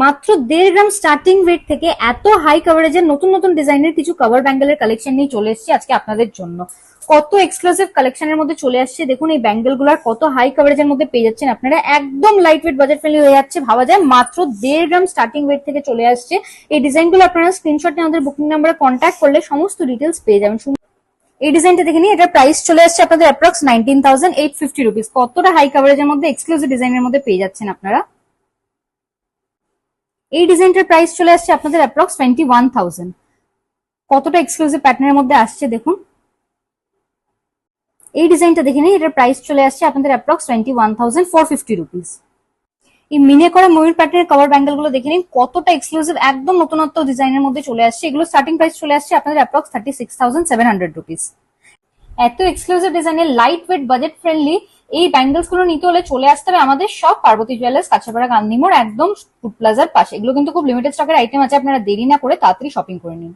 মাত্র 1.5 গ্রাম starting wait থেকে এত হাই কভারেজের নতুন নতুন ডিজাইনের কিছু কভার ব্যাঙ্গেলের কালেকশন নিয়ে চলে এসেছি আজকে আপনাদের জন্য। কত এক্সক্লুসিভ কালেকশনের মধ্যে চলে আসছে দেখুন, এই ব্যাঙ্গেল গুলার কত হাই কভারেজের মধ্যে পেয়ে যাচ্ছেন আপনারা, একদম লাইট ওয়েট বাজেট ফ্রেন্ডলি হয়ে যাচ্ছে। ভাবা যায় মাত্র 1.5 গ্রাম স্টার্টিং ওয়েট থেকে চলে আসছে। এই ডিজাইন গুলো আপনারা স্ক্রিনশট নিয়ে আমাদের বুকিং নাম্বারে কন্ট্যাক্ট করলে সমস্ত ডিটেলস পেয়ে যাবেন। এই ডিজাইনটা দেখে নিন, এটার প্রাইস চলে আসছে আপনাদের অ্যাপ্রক্স 19,850 রুপিস। কতটা হাই কভারেজের মধ্যে এক্সক্লুসিভ ডিজাইনের মধ্যে পেয়ে যাচ্ছেন আপনারা। এই ডিজাইনটার প্রাইস চলে আসছে আপনাদের অ্যাপ্রক্স 21,000। কতটা এক্সক্লুসিভ প্যাটার্নের মধ্যে আসছে দেখুন। এই ডিজাইনটা দেখে নিন, এটার প্রাইস চলে আসছে আপনাদের অ্যাপ্রক্স 21,450 রুপিস। এই মিনে করা ময়ূর প্যাটার্নের কভার ব্যাঙ্গেল গুলো দেখে নিন, কতটা এক্সক্লুসিভ, একদম নতুনত্ব ডিজাইনের মধ্যে চলে আসছে। এগুলো স্টার্টিং প্রাইস চলে আসছে আপনাদের অ্যাপ্রক্স 36,700 রুপিস। এত এক্সক্লুসিভ ডিজাইনের লাইট ওয়েট বাজেট ফ্রেন্ডলি এই ব্যাঙ্গেলস গুলো নিতে হলে চলে আসতে হবে আমাদের সব পার্বতী জুয়েলার্স, কাছাপাড়া, গান্ধী মোড়, একদম ফুড প্লাজার পাশে। এগুলো কিন্তু খুব লিমিটেড স্টকের আইটেম আছে, আপনারা দেরি না করে তাড়াতাড়ি শপিং করে নিন।